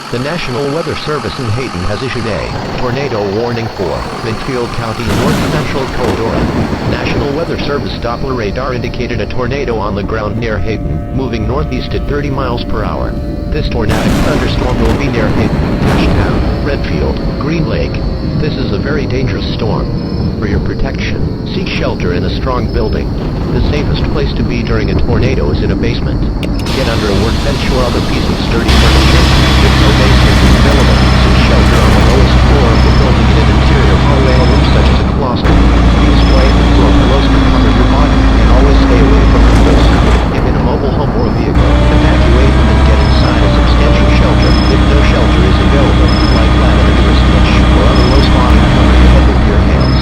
The National Weather Service in Hayden has issued a tornado warning for Midfield County, north central Caldora. National Weather Service Doppler radar indicated a tornado on the ground near Hayden, moving northeast at 30 miles per hour. This tornadic thunderstorm will be near Hayden, Ashtown, Redfield, Green Lake. This is a very dangerous storm. For your protection, seek shelter in a strong building. The safest place to be during a tornado is in a basement. Get under a workbench or other piece of sturdy furniture. If no basement is available, seek shelter on the lowest floor of the building in an interior hallway or room such as a closet. Use blankets or pillows to cover your body, and always stay away from windows. If in a mobile home or vehicle, evacuate them and get inside a substantial shelter. If no shelter is available, lie flat in a nearest niche or other low spot and cover your head with your hands.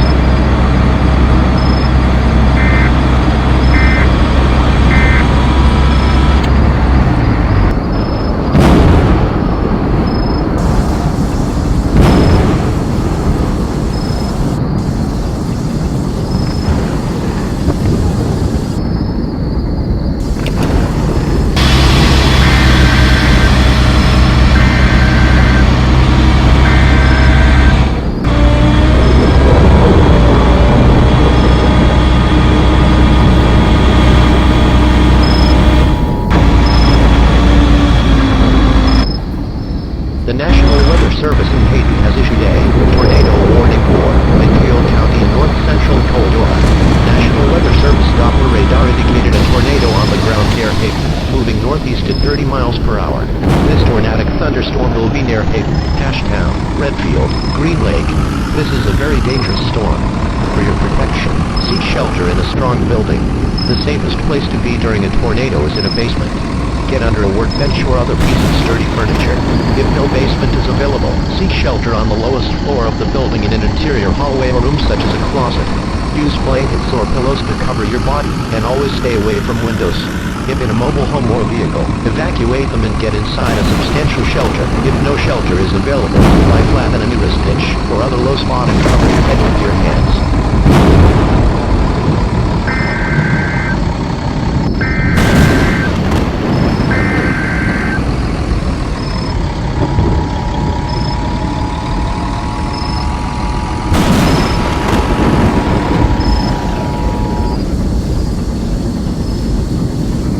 The National Weather Service in Hayden has issued a tornado warning for Midfield County, north central Caldora. National Weather Service Doppler radar indicated a tornado on the ground near Hayden, moving northeast at 30 miles per hour. This tornadic thunderstorm will be near Hayden, Ashtown, Redfield, Green Lake. This is a very dangerous storm. For your protection, seek shelter in a strong building. The safest place to be during a tornado is in a basement. Get under a workbench or other piece of sturdy furniture. If no basement is available, seek shelter on the lowest floor of the building in an interior hallway or room such as a closet. Use blankets or pillows to cover your body, and always stay away from windows. If in a mobile home or vehicle, evacuate them and get inside a substantial shelter. If no shelter is available, lie flat in a nearest niche or other low spot and cover your head with your hands.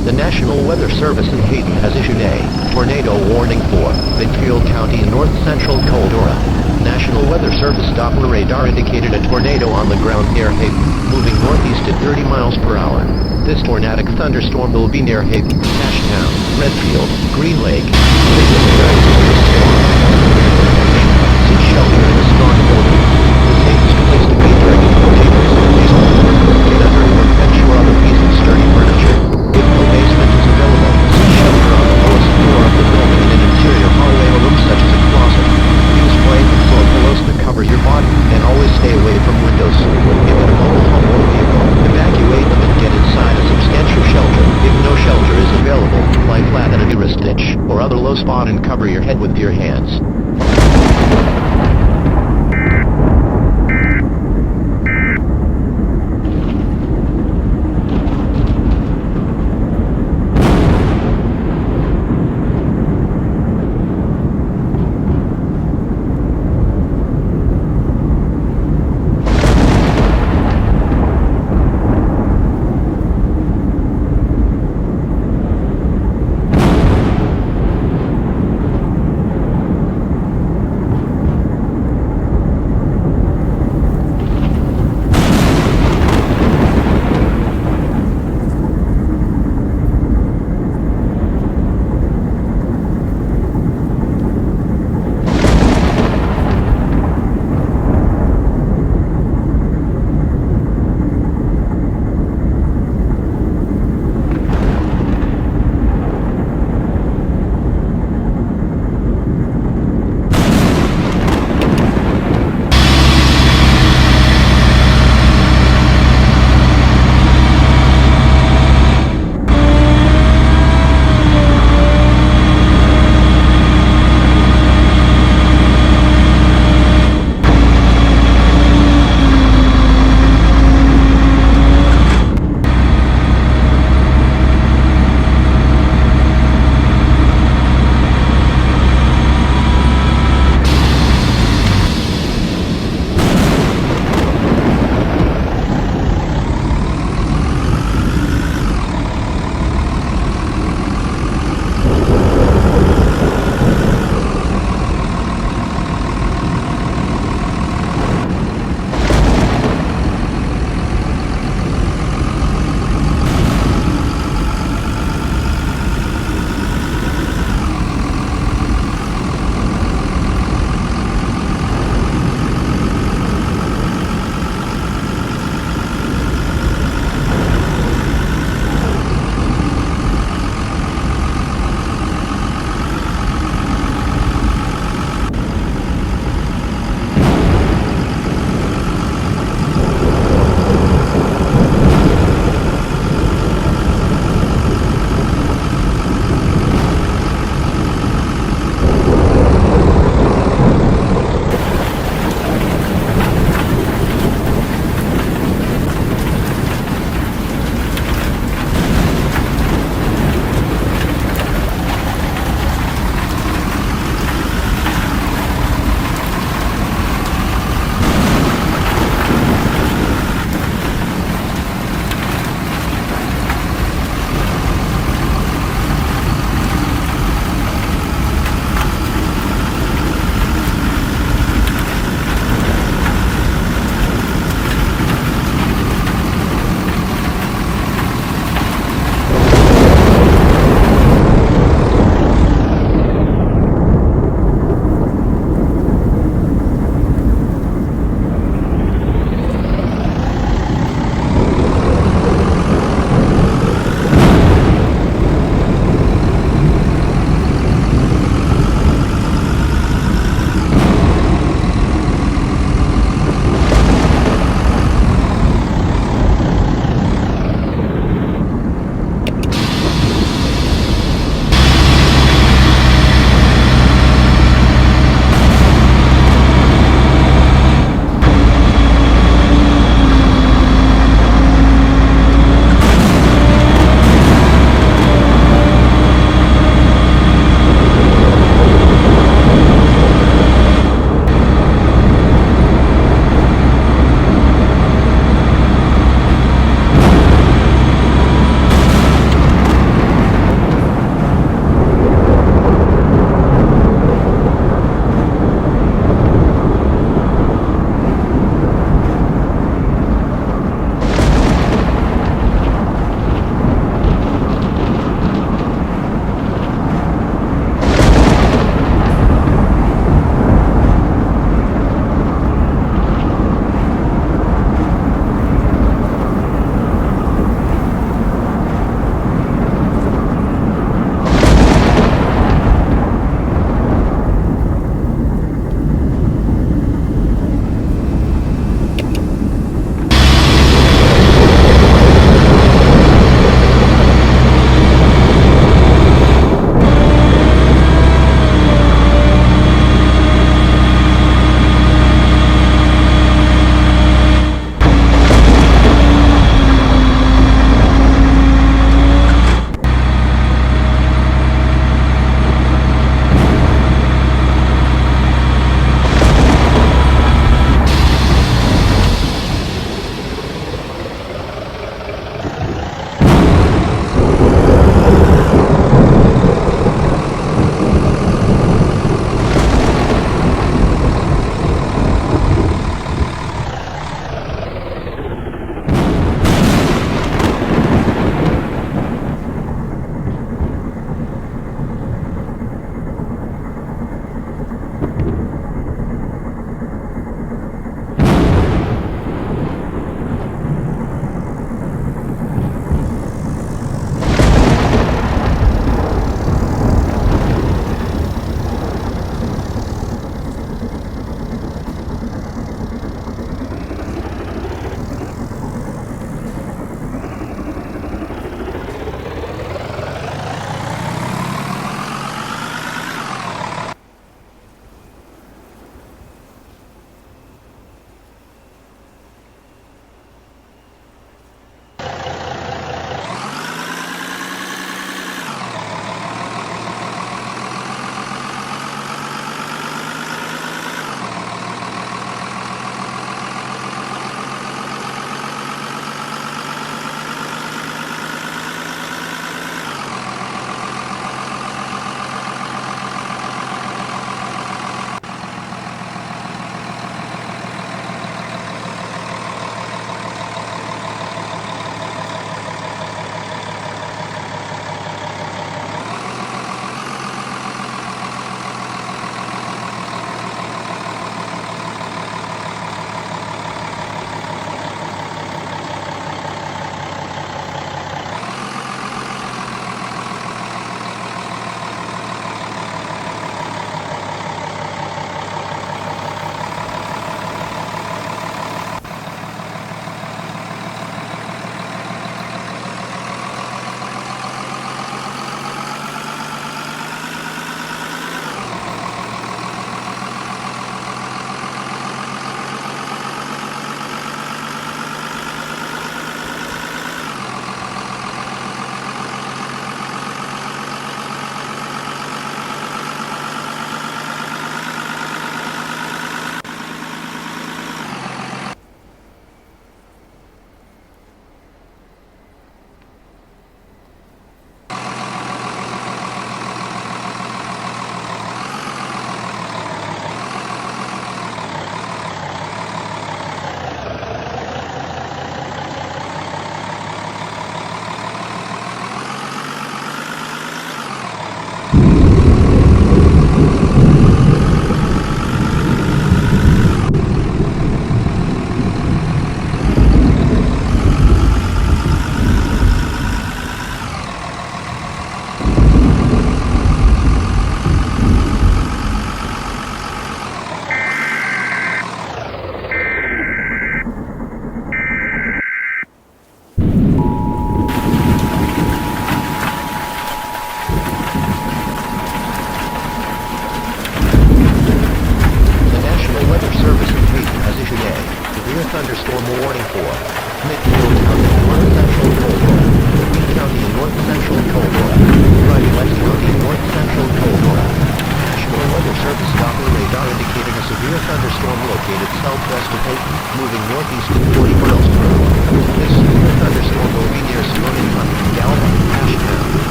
The National Weather Service in Hayden has issued a tornado warning for Midfield County, north central Caldora. National Weather Service Doppler radar indicated a tornado on the ground near Hayden, moving northeast at 30 miles per hour. This tornadic thunderstorm will be near Hayden, Ashtown, Redfield, Green Lake. This is a very dangerous storm. Seek shelter in a strong building. The safest place to be during a tornado is in a basement. Get under a workbench or other piece of sturdy furniture. If no basement is available, seek shelter on the lowest floor of the building in an interior hallway or room such as a closet. Use blankets or pillows to cover your body, and always stay away from windows. If in a mobile home or vehicle, evacuate them and get inside a substantial shelter. If no shelter is available, lie flat in a nearest ditch or other low spot and cover your head with your hands.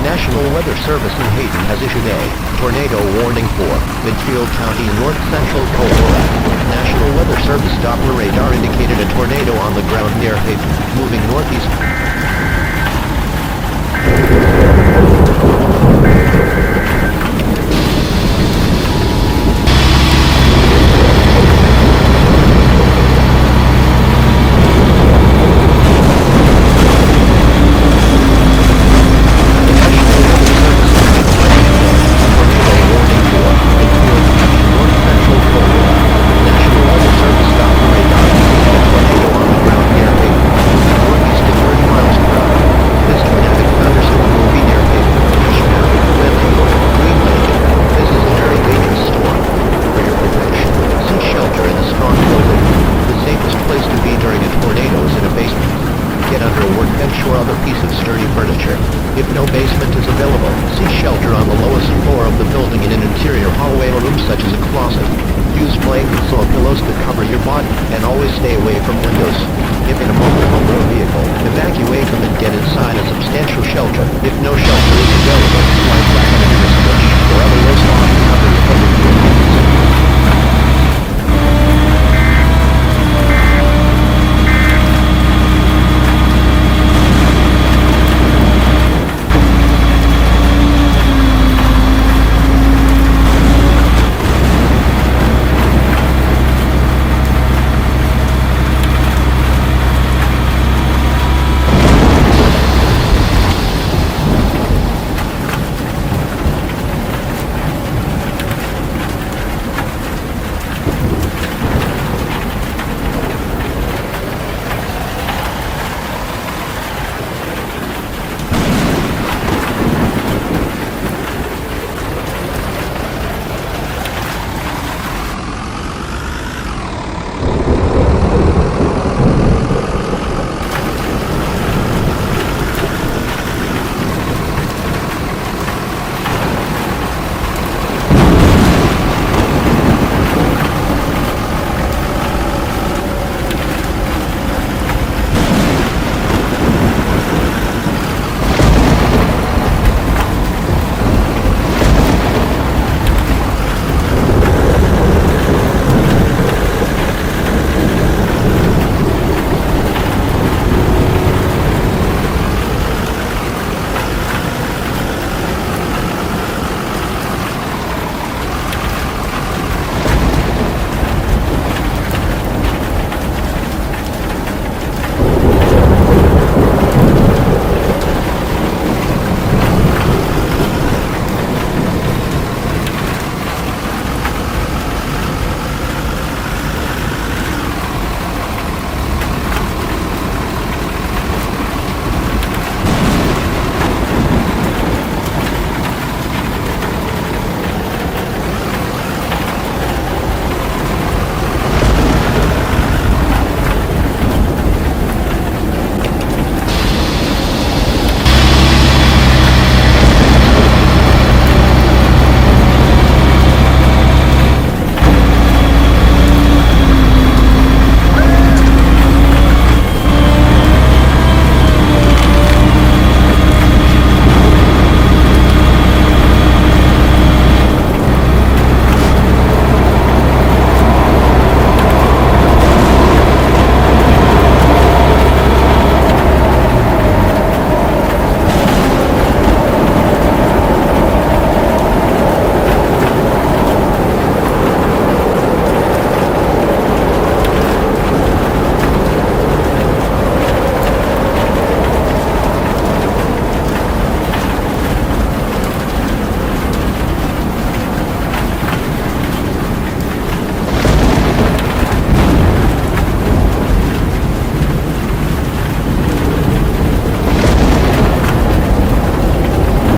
National Weather Service in Hayden has issued a tornado warning for Midfield County, north central Colorado. National Weather Service Doppler radar indicated a tornado on the ground near Hayden, moving northeast. Or other piece of sturdy furniture. If no basement is available, seek shelter on the lowest floor of the building in an interior hallway or room such as a closet. Use blankets or pillows to cover your body, and always stay away from windows. If in a motor vehicle, evacuate them and get inside a substantial shelter. If no shelter is available, lie flat on a switch or other low